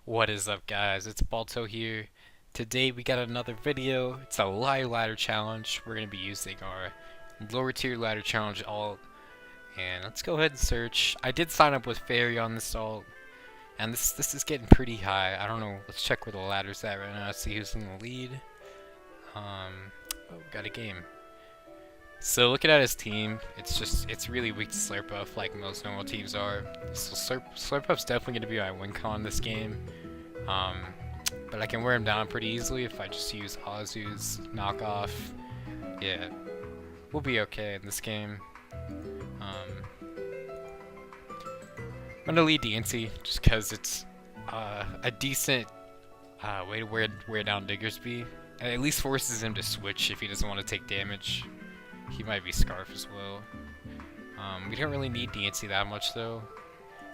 What is up, guys? It's Balto here. Today we got another video. It's a live ladder challenge. We're going to be using our lower tier ladder challenge alt. And let's go ahead and search. I did sign up with Fairy on this alt. And this is getting pretty high. I don't know. Let's check where the ladder's at right now. See who's in the lead. Oh, we got a game. So looking at his team, it's really weak to Slurpuff like most normal teams are. So Slurpuff's definitely going to be my win con this game. Um, but I can wear him down pretty easily if I just use Azu's knockoff. Yeah, we'll be okay in this game. I'm gonna lead DNC just because it's a decent way to wear down Diggersby. And at least forces him to switch if he doesn't want to take damage. He might be Scarf as well. We don't really need DNC that much though,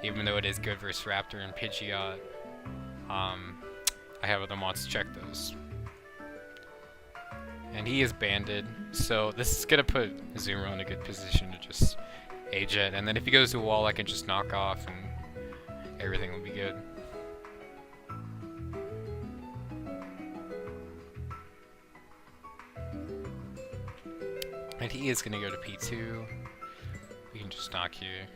even though it is good versus Raptor and Pidgeot. I have other mods to check those. And he is banded, so this is gonna put Zero in a good position to just age it, and then if he goes to a wall I can just knock off and everything will be good. And he is gonna go to P2. We can just knock here.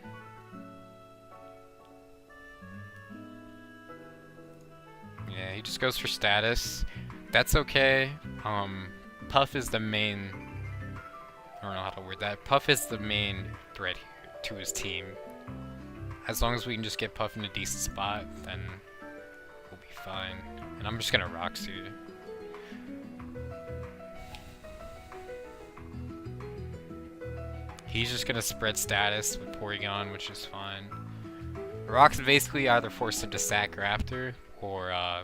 Yeah, he just goes for status. That's okay. Puff is the main... I don't know how to word that. Puff is the main threat here to his team. As long as we can just get Puff in a decent spot, then we'll be fine. And I'm just gonna Roxy. He's just gonna spread status with Porygon, which is fine. Rock's basically either forced him to sack Raptor, or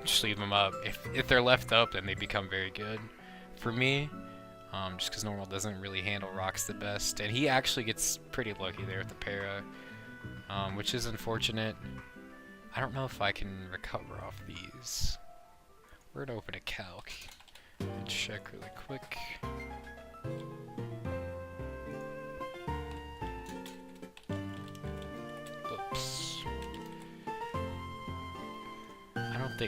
just leave them up. If they're left up, then they become very good for me. Just because normal doesn't really handle rocks the best, and he actually gets pretty lucky there with the para, which is unfortunate. I don't know if I can recover off these. We're gonna open a calc and check really quick. Oops. I don't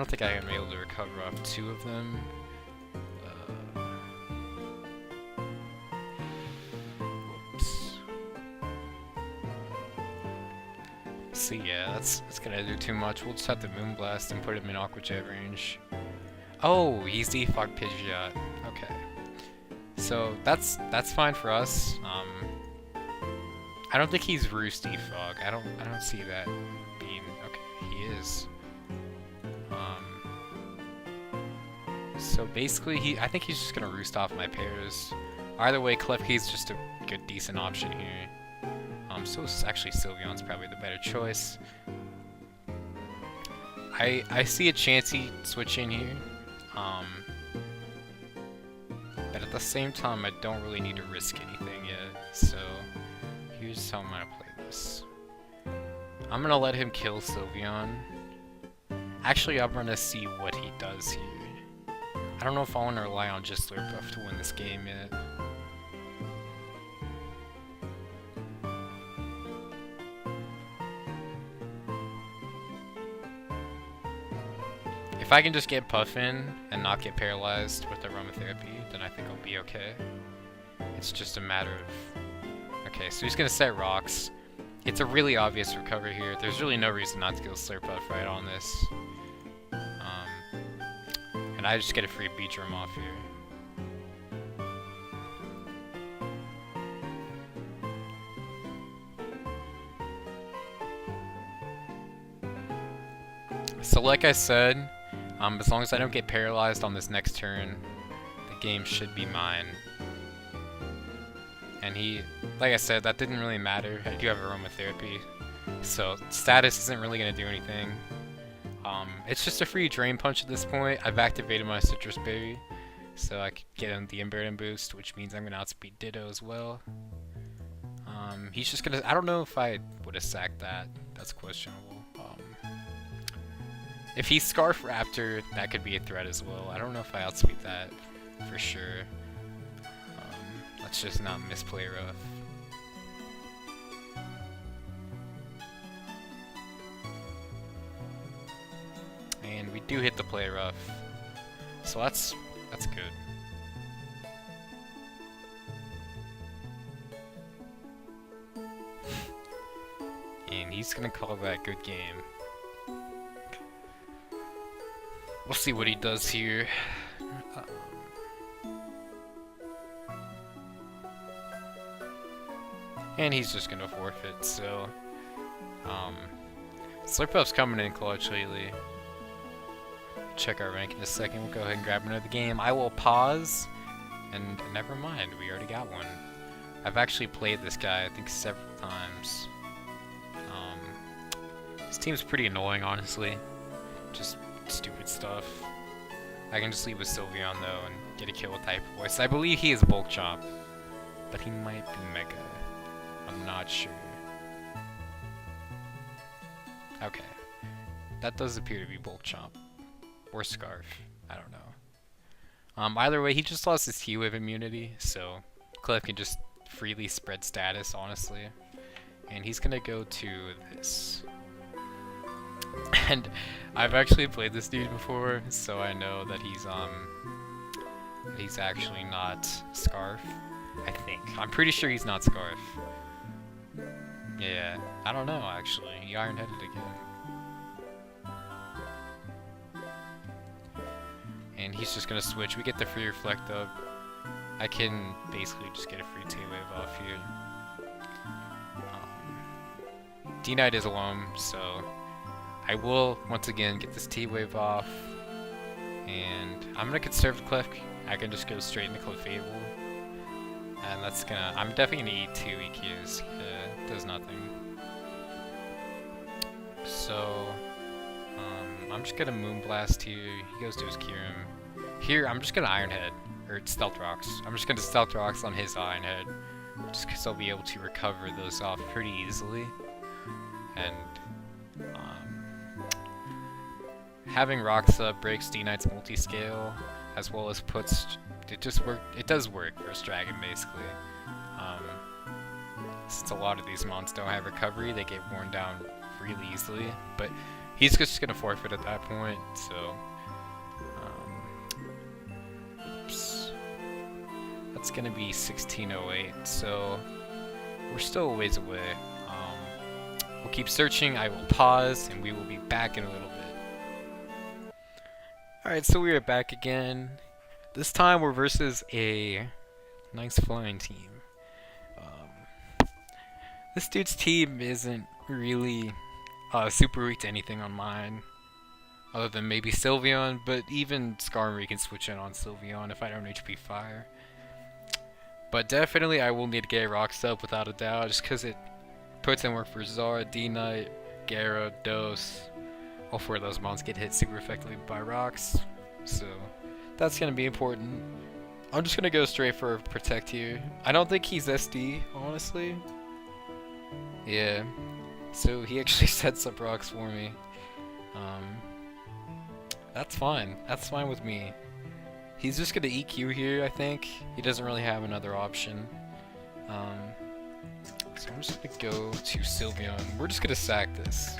think I'm able to recover off two of them. So yeah, that's gonna do too much. We'll just have to Moonblast and put him in Aqua Jet range. Oh, he's Defog Pidgeot. Okay. So that's fine for us. I don't think he's Roost Defog. I don't see that being okay. He is. So basically I think he's just gonna Roost off my pairs. Either way, Klefki's just a good decent option here. So actually Sylveon's probably the better choice. I see a Chansey switch in here, but at the same time I don't really need to risk anything yet. So here's how I'm gonna play this. I'm gonna let him kill Sylveon. Actually, I'm gonna see what he does here. I don't know if I want to rely on just Slurpuff to win this game yet. If I can just get Puff in and not get paralyzed with the aromatherapy, then I think I'll be okay. It's just a matter of... Okay, so he's gonna set rocks. It's a really obvious recovery here. There's really no reason not to go Slurpuff right on this. And I just get a free beat drum off here. So like I said, as long as I don't get paralyzed on this next turn, the game should be mine. And he, like I said, that didn't really matter. I do have aromatherapy, so status isn't really going to do anything. It's just a free Drain Punch at this point. I've activated my Citrus Berry, so I could get him the Inverted Boost, which means I'm going to outspeed Ditto as well. He's just going to... I don't know if I would have sacked that. That's questionable. If he's Scarf Raptor, that could be a threat as well. I don't know if I outspeed that for sure. Let's just not misplay rough. do hit the play rough. So that's good. And he's gonna call that good game. We'll see what he does here. And he's just gonna forfeit, so Slurpuff's coming in clutch lately. Check our rank in a second. We'll go ahead and grab another game. I will pause, and never mind, we already got one. I've actually played this guy, I think, several times. This team's pretty annoying, honestly. Just stupid stuff. I can just leave with Sylveon, though, and get a kill with Hyper Voice. I believe he is Bulk Chomp, but he might be Mega. I'm not sure. Okay. That does appear to be Bulk Chomp. Or Scarf. I don't know. Either way, he just lost his T-Wave immunity, so Cliff can just freely spread status, honestly. And he's gonna go to this. And I've actually played this dude before, so I know that he's actually not Scarf. I think. I'm pretty sure he's not Scarf. Yeah, I don't know actually. He Iron-Headed again. And he's just gonna switch. We get the free Reflect up. I can basically just get a free T-Wave off here. D-Knight is alone, so I will once again get this T-Wave off. And I'm gonna conserve the Cliff. I can just go straight into Clefable. And that's gonna, I'm definitely gonna eat 2 EQs. Does nothing. So, I'm just gonna Moonblast here. He goes to his Kyurem. Here, I'm just gonna Iron Head, or Stealth Rocks. I'm just gonna Stealth Rocks on his Iron Head, just because I'll be able to recover those off pretty easily. And, having Rocks up breaks D-Knight's multi-scale, as well as puts, it does work for a Dragon, basically. Since a lot of these mons don't have recovery, they get worn down really easily, but he's just gonna forfeit at that point, so oops. That's gonna be 1608, so we're still a ways away. We'll keep searching, I will pause, and we will be back in a little bit. Alright, so we are back again. This time we're versus a nice flying team. This dude's team isn't really super weak to anything on mine, other than maybe Sylveon, but even Skarmory can switch in on Sylveon if I don't HP Fire. But definitely I will need to get Rocks up without a doubt, just because it puts in work for Zara, D-Knight, Gyara, Dose. All 4 of those mons get hit super effectively by Rocks, so that's going to be important. I'm just going to go straight for Protect here. I don't think he's SD, honestly. Yeah, so he actually sets up Rocks for me. That's fine. That's fine with me. He's just gonna EQ here, I think. He doesn't really have another option. So I'm just gonna go to Sylveon. We're just gonna sack this.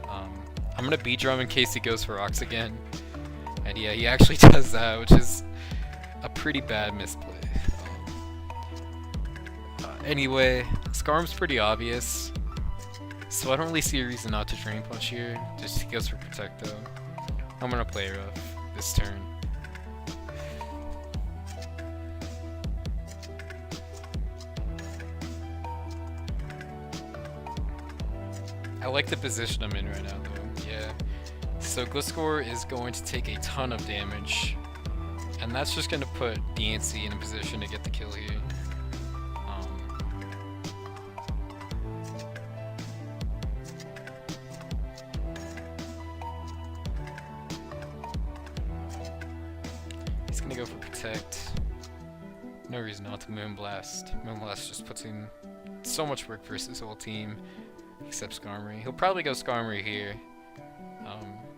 I'm gonna B-Drum in case he goes for Rocks again. And yeah, he actually does that, which is a pretty bad misplay. Anyway, Skarm's pretty obvious, so I don't really see a reason not to Drain Punch here. Just he goes for Protect though. I'm gonna play rough this turn. I like the position I'm in right now though, yeah. So Gliscor is going to take a ton of damage, and that's just gonna put DNC in a position to get the kill here. He's gonna go for Protect. No reason not to Moonblast. Moonblast just puts in so much work versus his whole team, except Skarmory. He'll probably go Skarmory here,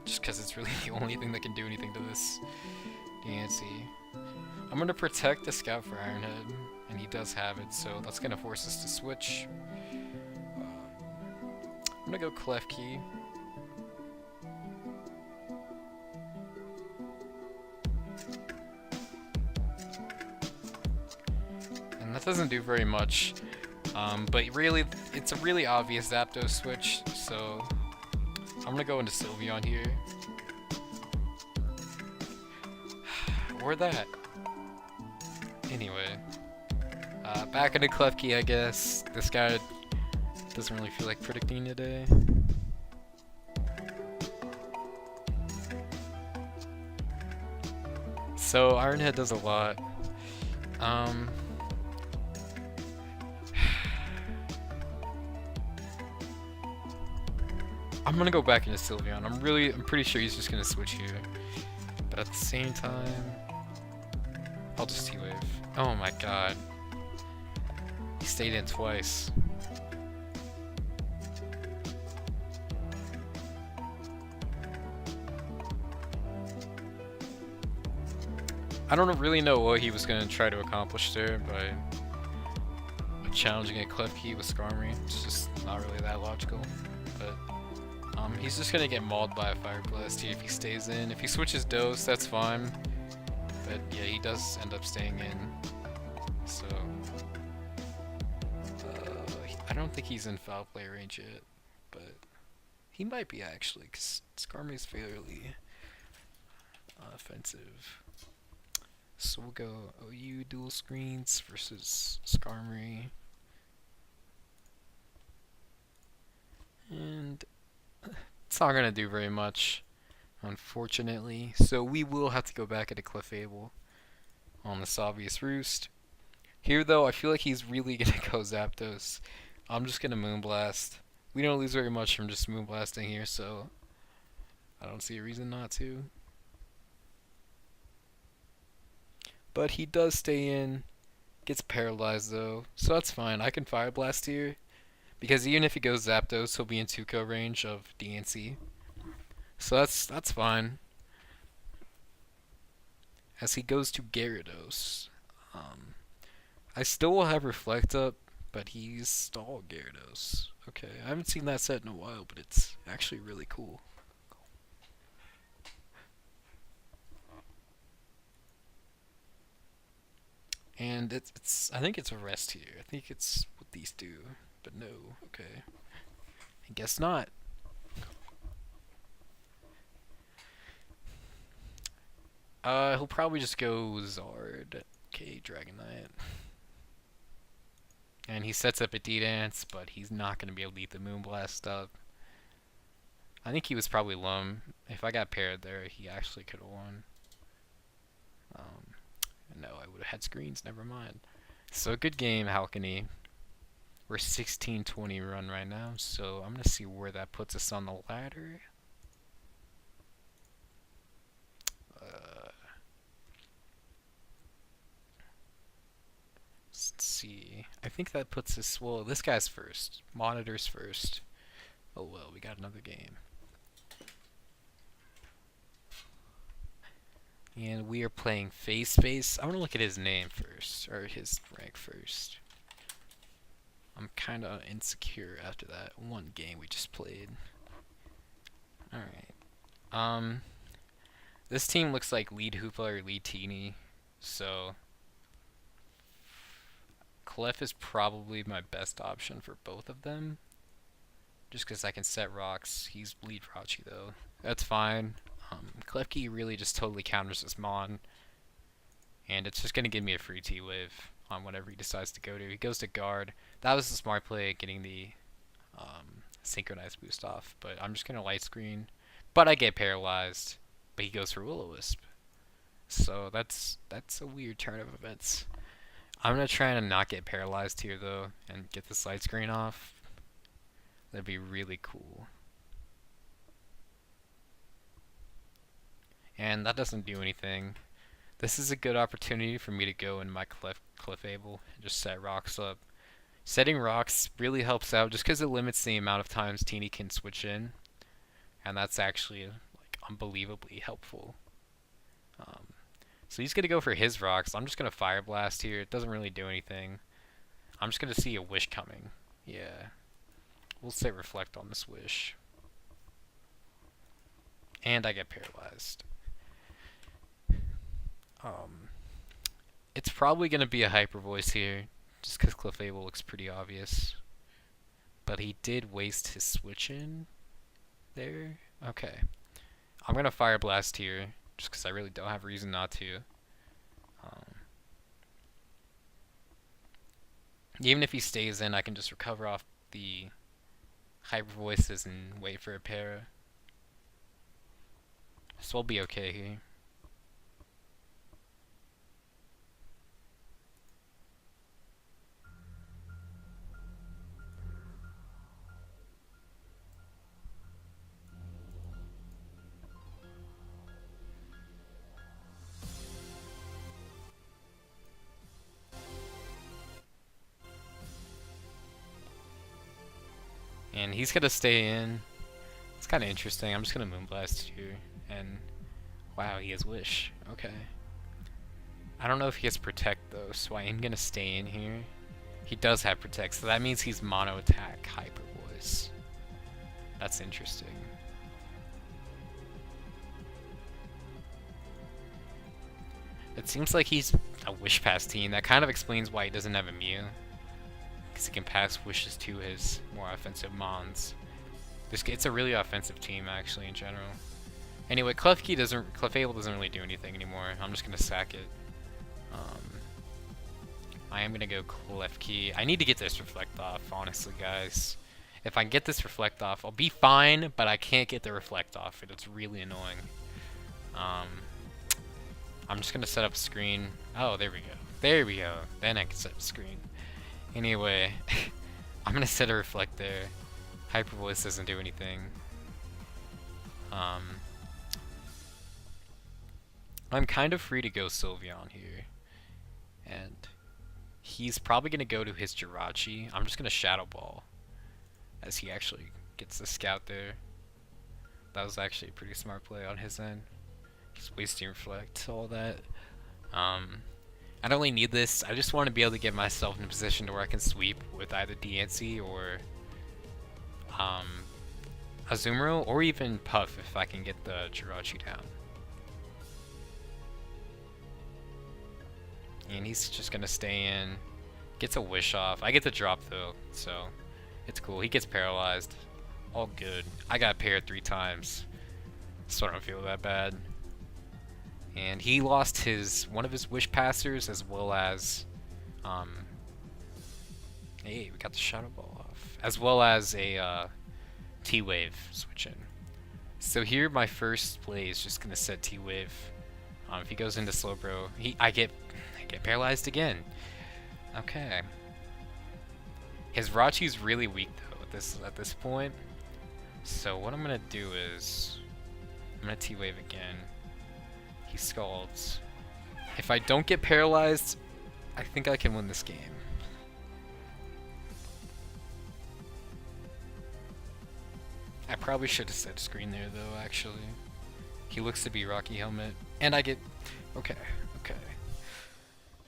just because it's really the only thing that can do anything to this DNC. I'm gonna Protect the Scout for Iron Head, and he does have it, so that's gonna force us to switch. I'm gonna go Klefki. doesn't do very much. But really, it's a really obvious Zapdos switch, so I'm gonna go into Sylveon here. Or that. Anyway. Back into Klefki, I guess. This guy doesn't really feel like predicting today. So, Ironhead does a lot. I'm gonna go back into Sylveon. I'm pretty sure he's just gonna switch here. But at the same time, I'll just T-Wave. Oh my god. He stayed in twice. I don't really know what he was going to try to accomplish there by challenging a Klefki with Skarmory. It's just not really that logical. But he's just going to get mauled by a Fire Blast here if he stays in. If he switches Dose, that's fine. But yeah, he does end up staying in. So I don't think he's in foul play range yet, but he might be actually, because Skarmory's fairly offensive. So we'll go OU dual screens versus Skarmory. And it's not going to do very much, unfortunately. So we will have to go back into Clefable on this obvious roost. Here though, I feel like he's really going to go Zapdos. I'm just going to Moonblast. We don't lose very much from just Moonblasting here, so I don't see a reason not to. But he does stay in, gets paralyzed though, so that's fine. I can Fire Blast here, because even if he goes Zapdos, he'll be in 2-ko range of DNC. So that's fine. As he goes to Gyarados, I still will have Reflect up, but he's Stall Gyarados. Okay, I haven't seen that set in a while, but it's actually really cool. And it's I think it's a rest here. I think it's what these do, but no. Okay, I guess not. He'll probably just go Zard. Okay, Dragonite. And he sets up a D-Dance, but he's not going to be able to eat the Moonblast up. I think he was probably Lum. If I got paired there, he actually could have won. No, I would have had screens, never mind. So good game, Halkany. We're 16-20 run right now, so I'm going to see where that puts us on the ladder. Let's see. I think that puts us, well, this guy's first. Monitor's first. Oh well, we got another game. And we are playing Face. I want to look at his name first, or his rank first. I'm kind of insecure after that one game we just played. Alright. This team looks like lead Hoopa or lead Teeny, so Clef is probably my best option for both of them. Just because I can set rocks. He's lead Rachi though. That's fine. Klefki really just totally counters this Mon. And it's just going to give me a free T-Wave on whatever he decides to go to. He goes to Guard. That was the smart play, getting the synchronized boost off. But I'm just going to Light Screen. But I get paralyzed. But he goes for Will-O-Wisp. So that's a weird turn of events. I'm going to try and not get paralyzed here though. And get this Light Screen off. That'd be really cool. And that doesn't do anything. This is a good opportunity for me to go in my Clefable and just set rocks up. Setting rocks really helps out just because it limits the amount of times Teeny can switch in. And that's actually like unbelievably helpful. So he's going to go for his rocks. I'm just going to Fire Blast here. It doesn't really do anything. I'm just going to see a Wish coming. Yeah. We'll say Reflect on this Wish. And I get paralyzed. It's probably going to be a Hyper Voice here, just because Clefable looks pretty obvious. But he did waste his switch in there. Okay. I'm going to Fire Blast here, just because I really don't have a reason not to. Even if he stays in, I can just recover off the Hyper Voices and wait for a para. So we'll be okay here. And he's gonna stay in. It's kind of interesting. I'm just gonna Moonblast here, and wow, he has Wish. Okay. I don't know if he has Protect though, so I am gonna stay in here. He does have Protect, so that means he's Mono Attack Hyper Voice. That's interesting. It seems like he's a Wish Pass team. That kind of explains why he doesn't have a Mew. Because he can pass Wishes to his more offensive Mons. It's a really offensive team, actually, in general. Anyway, Clefable doesn't really do anything anymore. I'm just going to sack it. I am going to go Klefki. I need to get this Reflect off, honestly, guys. If I can get this Reflect off, I'll be fine, but I can't get the Reflect off. It's really annoying. I'm just going to set up screen. Oh, there we go. There we go. Then I can set up screen. Anyway, I'm going to set a Reflect there. Hyper Voice doesn't do anything. I'm kind of free to go Sylveon here. And he's probably going to go to his Jirachi. I'm just going to Shadow Ball. As he actually gets the Scout there. That was actually a pretty smart play on his end. He's wasting Reflect, all that. I don't really need this. I just want to be able to get myself in a position to where I can sweep with either DNC or Azumarill, or even Puff if I can get the Jirachi down. And he's just gonna stay in. Gets a Wish off. I get the drop though, so it's cool. He gets paralyzed. All good. I got paired 3 times, so I don't feel that bad. And he lost one of his Wish Passers, as well as hey, we got the Shadow Ball off, as well as a T-Wave switch in. So here my first play is just gonna set T-Wave. If he goes into Slowbro, I get paralyzed again. Okay. His Rachi's really weak though at this point. So what I'm gonna do is I'm gonna T-Wave again. He Scalds. If I don't get paralyzed, I think I can win this game. I probably should have set screen there though, actually. He looks to be Rocky Helmet. And I get... Okay.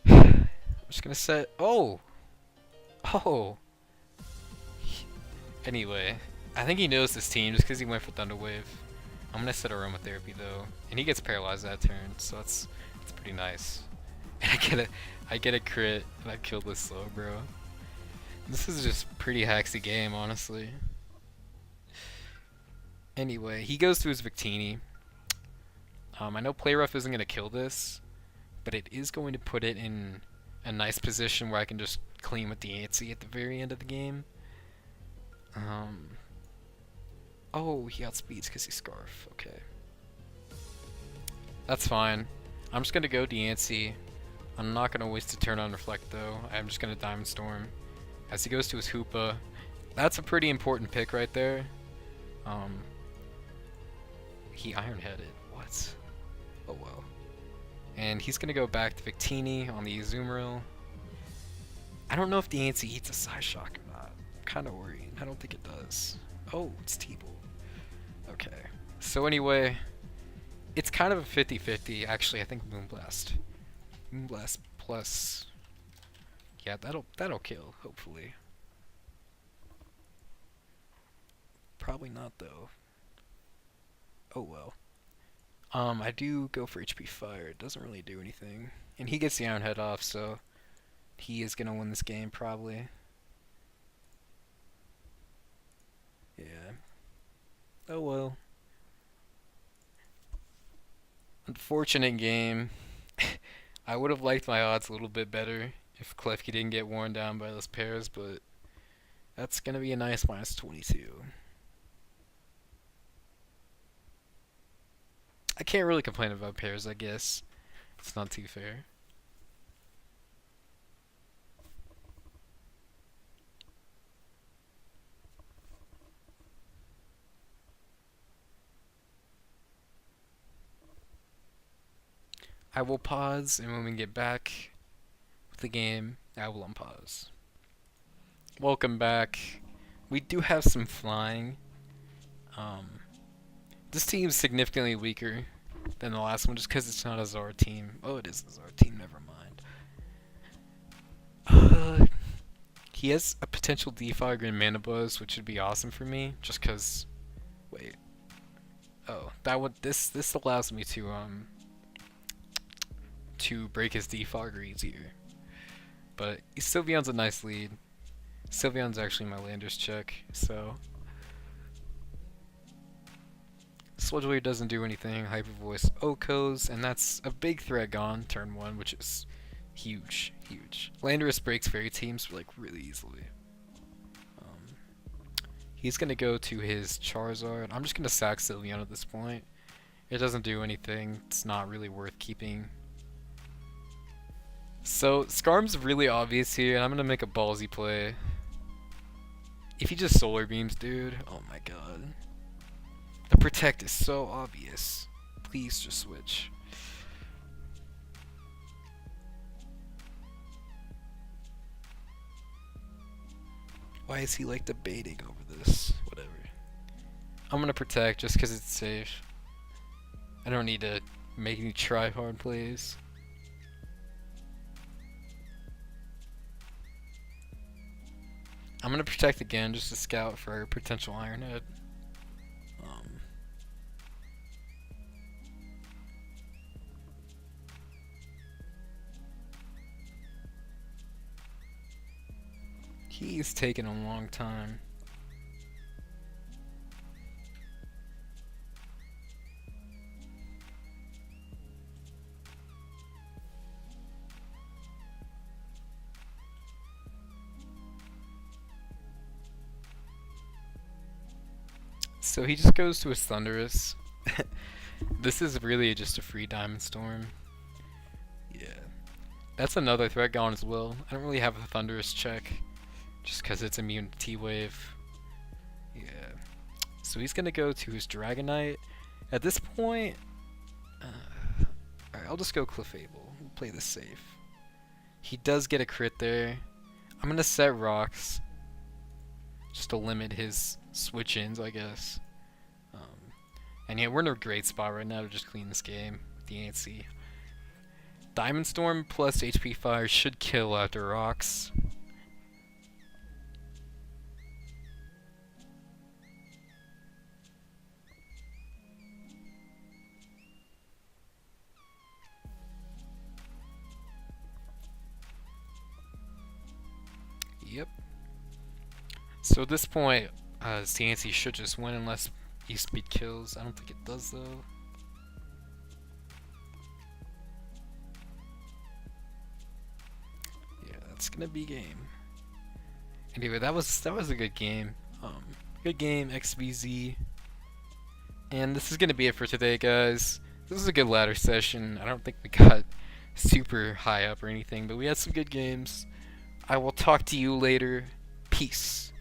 I'm just gonna set... Oh! Anyway, I think he knows this team just because he went for Thunder Wave. I'm gonna set Aromatherapy though, and he gets paralyzed that turn, so that's pretty nice. And I get a crit, and I killed this Slowbro. This is just pretty hacksy game, honestly. Anyway, he goes to his Victini. I know Play Rough isn't gonna kill this, but it is going to put it in a nice position where I can just clean with the Antsy at the very end of the game. Oh, he outspeeds because he's Scarf. Okay. That's fine. I'm just going to go Diancie. I'm not going to waste a turn on Reflect though. I'm just going to Diamond Storm. As he goes to his Hoopa. That's a pretty important pick right there. He Iron-Headed. What? Oh well. And he's going to go back to Victini on the Azumarill. I don't know if Diancie eats a Psyshock or not. I'm kind of worried. I don't think it does. Oh, it's T-Bolt. Okay. So anyway, it's kind of a 50-50. Actually, I think Moonblast. Moonblast plus... Yeah, that'll kill, hopefully. Probably not, though. Oh well. I do go for HP Fire. It doesn't really do anything. And he gets the Iron Head off, so... He is gonna win this game probably. Yeah. Oh well. Unfortunate game. I would have liked my odds a little bit better if Klefki didn't get worn down by those pairs, but that's gonna be a nice -22. I can't really complain about pairs, I guess. It's not too fair. I will pause, and when we get back with the game, I will unpause. Welcome back. We do have some flying. Um, this team's significantly weaker than the last one just because it's not a Zard team. Oh, it is a Zard team, never mind. He has a potential Defogger and Mana Buzz, which would be awesome for me, just because... Wait. Oh, this allows me to break his Defogger easier. But Sylveon's a nice lead. Sylveon's actually my Landers check, so... Sludge doesn't do anything, Hyper Voice Okos, and that's a big threat gone, turn 1, which is huge, huge. Landorus breaks fairy teams like really easily. He's gonna go to his Charizard. I'm just gonna sack Sylveon at this point. It doesn't do anything, it's not really worth keeping. So, Skarm's really obvious here, and I'm gonna make a ballsy play. If he just Solar Beams, dude, oh my god. The Protect is so obvious. Please just switch. Why is he like debating over this? Whatever. I'm gonna Protect just because it's safe. I don't need to make any try-hard plays. I'm gonna Protect again just to scout for potential Iron Head. He's taking a long time. So he just goes to his Thundurus. This is really just a free Diamond Storm. Yeah. That's another threat gone as well. I don't really have a Thundurus check. Just because it's immune to T-Wave. Yeah. So he's going to go to his Dragonite. At this point... Alright, I'll just go Clefable. We'll play this safe. He does get a crit there. I'm going to set Rocks. Just to limit his switch-ins, I guess. And yeah, we're in a great spot right now to just clean this game with the ANC. Diamond Storm plus HP Fire should kill after Rocks. Yep. So at this point, CNC should just win unless E-Speed kills. I don't think it does though. Yeah, that's gonna be game. Anyway, that was a good game. Good game, XBZ. And this is gonna be it for today, guys. This was a good ladder session. I don't think we got super high up or anything, but we had some good games. I will talk to you later. Peace.